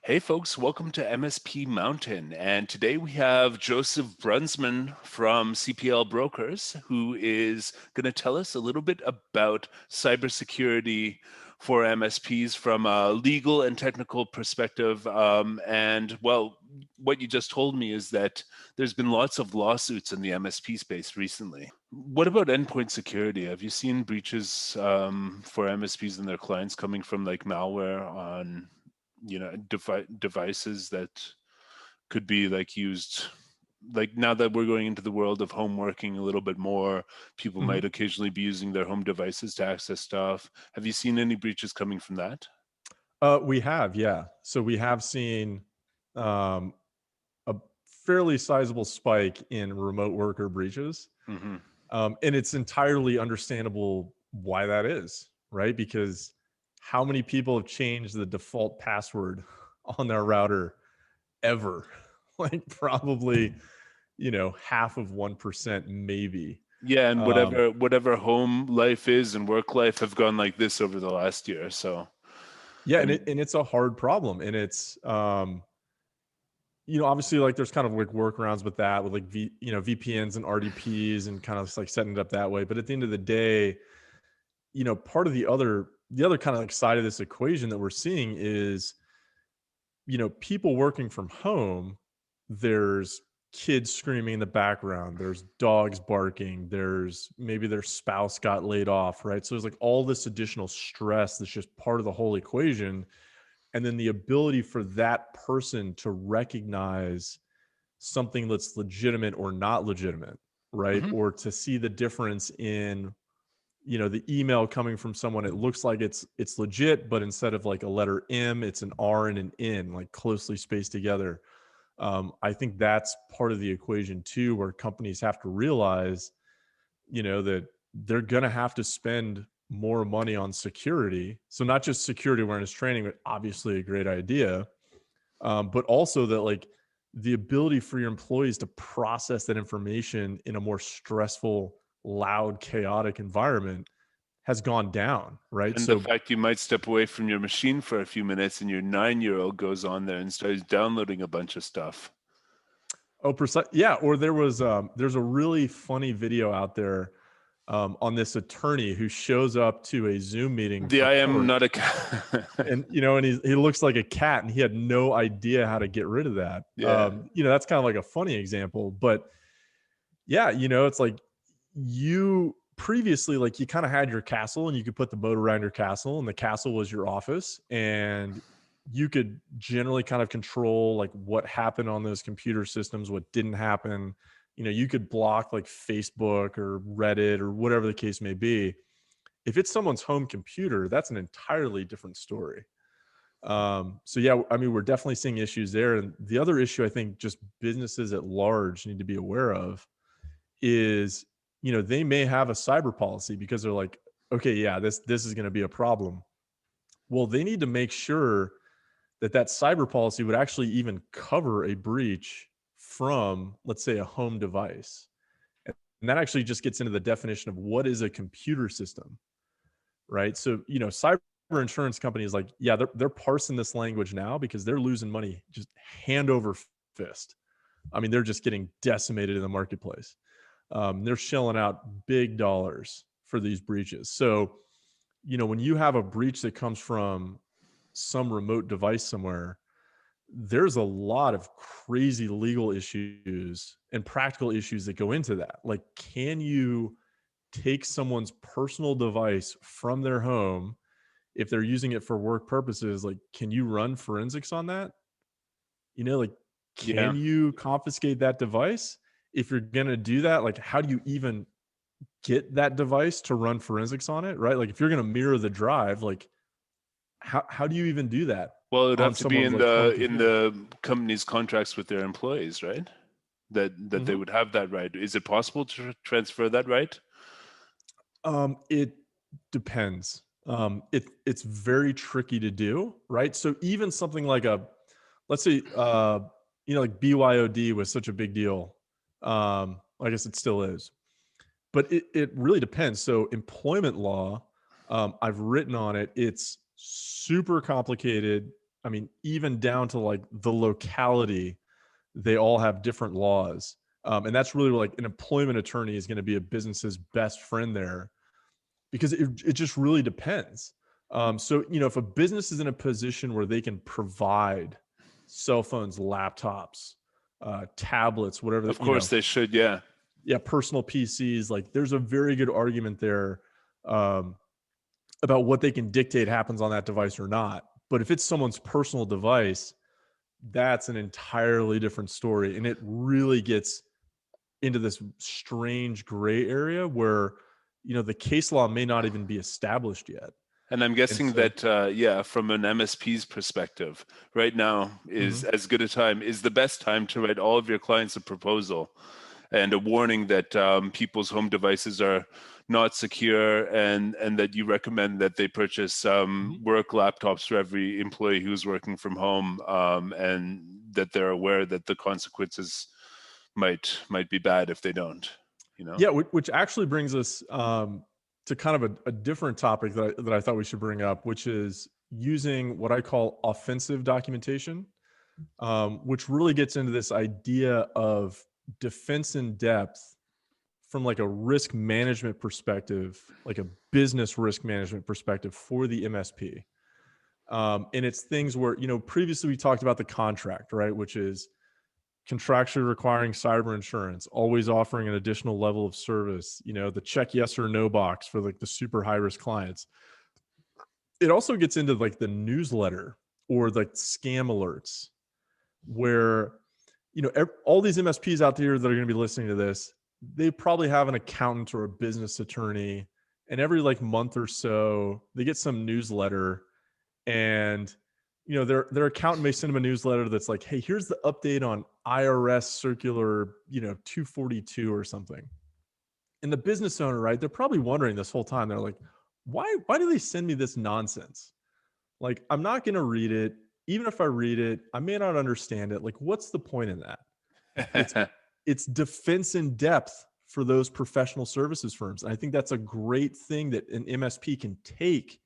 Hey folks, welcome to MSP Mountain. And today we have Joseph Brunsman from CPL Brokers, who is going to tell us a little bit about cybersecurity for MSPs from a legal and technical perspective. What you just told me is that there's been lots of lawsuits in the MSP space recently. What about endpoint security? Have you seen breaches for MSPs and their clients coming from like malware on devices that could be like used, like now that we're going into the world of home working a little bit more, people Mhm. might occasionally be using their home devices to access stuff. Have you seen any breaches coming from that? We have, yeah. So we have seen um, a fairly sizable spike in remote worker breaches. Hmm. And it's entirely understandable why that is, right? Because how many people have changed the default password on their router ever? Like probably, half of 1%, maybe. Yeah, and Um, whatever home life is and work life have gone like this over the last year. So yeah, I and mean, it's a hard problem. And it's obviously, like, there's kind of like workarounds with that, with like VPNs and RDPs and kind of like setting it up that way. But at the end of the day, part of the other kind of like side of this equation that we're seeing is, people working from home, there's kids screaming in the background, there's dogs barking, there's maybe their spouse got laid off, right? So there's like all this additional stress that's just part of the whole equation. And then the ability for that person to recognize something that's legitimate or not legitimate, right? mhm. Or to see the difference in, the email coming from someone, it looks like it's legit, but instead of like a letter M, it's an R and an N, like closely spaced together. I think that's part of the equation too, where companies have to realize, that they're going to have to spend more money on security. So not just security awareness training, but obviously a great idea, but also that, like, the ability for your employees to process that information in a more stressful, loud, chaotic environment has gone down, right? And the So, fact you might step away from your machine for a few minutes and your 9-year-old goes on there and starts downloading a bunch of stuff. yeah. Or there's a really funny video out there, on this attorney who shows up to a Zoom meeting The for I am court, not a and he looks like a cat, and he had no idea how to get rid of that. yeah. That's kind of like a funny example, but yeah, it's like, you previously, like, you kind of had your castle and you could put the moat around your castle, and the castle was your office, and you could generally kind of control like what happened on those computer systems, what didn't happen. You could block like Facebook or Reddit or whatever the case may be. If it's someone's home computer, that's an entirely different story. So yeah, I mean, we're definitely seeing issues there. And the other issue I think just businesses at large need to be aware of is, they may have a cyber policy because they're like, okay, yeah, this is going to be a problem. Well, they need to make sure that that cyber policy would actually even cover a breach from, let's say, a home device. And that actually just gets into the definition of what is a computer system, right? So, cyber insurance companies, like, yeah, they're parsing this language now because they're losing money just hand over fist. I mean, they're just getting decimated in the marketplace. They're shelling out big dollars for these breaches. So, when you have a breach that comes from some remote device somewhere, there's a lot of crazy legal issues and practical issues that go into that. Like, can you take someone's personal device from their home if they're using it for work purposes? Like, can you run forensics on that? Like, Yeah. can you confiscate that device? If you're going to do that, like, how do you even get that device to run forensics on it, right? Like, if you're going to mirror the drive, like, how do you even do that Well, it would on have to be someone's like home in computer? the company's contracts with their employees, right? That they Mhm. would have that right. Is it possible to transfer that right? It depends. It's very tricky to do, right? So even something like let's say, like BYOD was such a big deal. I guess it still is, but it really depends. So employment law, I've written on it. It's super complicated. I mean, even down to like the locality, they all have different laws. And that's really like an employment attorney is going to be a business's best friend there, because it just really depends. So, if a business is in a position where they can provide cell phones, laptops, tablets, whatever, Of course they should, yeah. yeah, personal PCs, like there's a very good argument there, um, about what they can dictate happens on that device or not. But if it's someone's personal device, that's an entirely different story. And it really gets into this strange gray area where, the case law may not even be established yet. And I'm And guessing so, that, yeah, from an MSP's perspective, right now is mhm. as good a time, is the best time to write all of your clients a proposal and a warning that people's home devices are not secure, and that you recommend that they purchase Mhm. work laptops for every employee who's working from home, and that they're aware that the consequences might be bad if they don't, you know? Yeah, which actually brings us, to kind of a different topic that I thought we should bring up, which is using what I call offensive documentation, which really gets into this idea of defense in depth from like a risk management perspective, like a business risk management perspective for the MSP. And it's things where, previously we talked about the contract, right? Which is contractually requiring cyber insurance, always offering an additional level of service, the check yes or no box for like the super high risk clients. It also gets into like the newsletter or like scam alerts where, all these MSPs out there that are going to be listening to this, they probably have an accountant or a business attorney, and every like month or so they get some newsletter, and their accountant may send them a newsletter that's like, hey, here's the update on IRS circular 242 or something. And the business owner, right, they're probably wondering this whole time, they're like, why do they send me this nonsense? Like, I'm not going to read it. Even if I read it, I may not understand it. Like, what's the point in that? It's it's defense in depth for those professional services firms. And I think that's a great thing that an MSP can take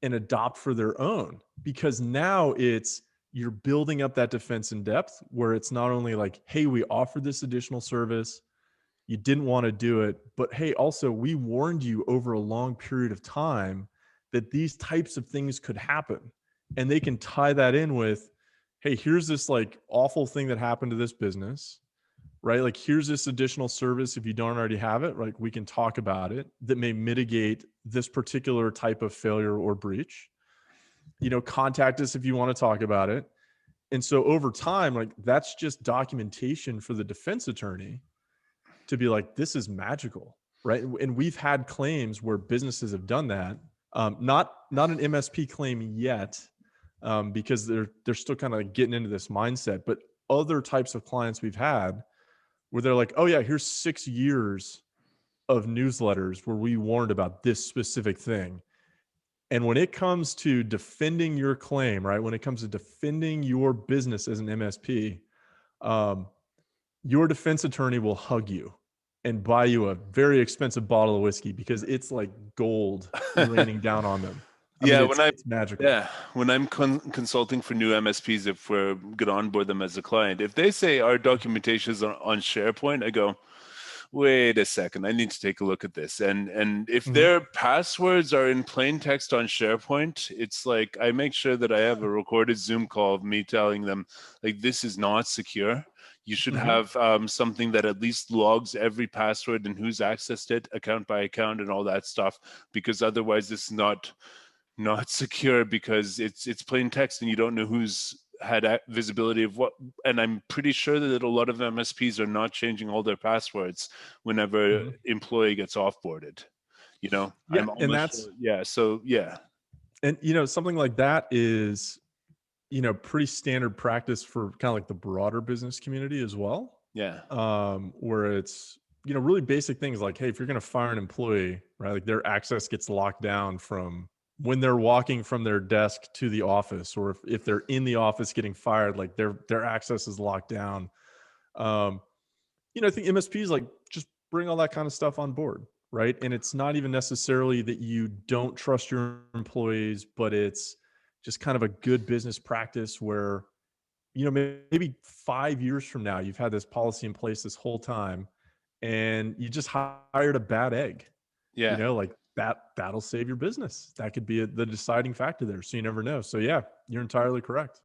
and adopt for their own, because now it's, you're building up that defense in depth where it's not only like, hey, we offered this additional service, you didn't want to do it, but hey, also we warned you over a long period of time that these types of things could happen. And they can tie that in with, hey, here's this like awful thing that happened to this business, right? Like, here's this additional service. If you don't already have it, like, we can talk about it that may mitigate this particular type of failure or breach. Contact us if you want to talk about it. And so over time, like, that's just documentation for the defense attorney to be like, this is magical, right? And we've had claims where businesses have done that. Not an MSP claim yet, because they're still kind of getting into this mindset. But other types of clients we've had where they're like, oh yeah, here's 6 years of newsletters where we warned about this specific thing. And when it comes to defending your claim, right? When it comes to defending your business as an MSP, um, your defense attorney will hug you and buy you a very expensive bottle of whiskey because it's like gold raining down on them. I mean, Yeah, it's magical. yeah, when I'm consulting for new MSPs, if we're gonna onboard them as a client, if they say our documentation is on SharePoint, I go, wait a second, I need to take a look at this. And if Mhm. their passwords are in plain text on SharePoint, it's like I make sure that I have a recorded Zoom call of me telling them, like, this is not secure. You should Mhm. have something that at least logs every password and who's accessed it, account by account, and all that stuff, because otherwise this is not secure, because it's plain text and you don't know who's had visibility of what. And I'm pretty sure that a lot of MSPs are not changing all their passwords whenever Mhm. employee gets offboarded. Yeah, I'm and almost that's sure. Yeah. So yeah. and something like that is pretty standard practice for kind of like the broader business community as well. Yeah. Where it's, really basic things like, hey, if you're going to fire an employee, right, like their access gets locked down from when they're walking from their desk to the office, or if they're in the office getting fired, like their access is locked down. Um, I think MSPs like just bring all that kind of stuff on board, right? And it's not even necessarily that you don't trust your employees, but it's just kind of a good business practice where, maybe 5 years from now, you've had this policy in place this whole time and you just hired a bad egg, Yeah. like that'll save your business. That could be the deciding factor there. So you never know. So yeah, you're entirely correct.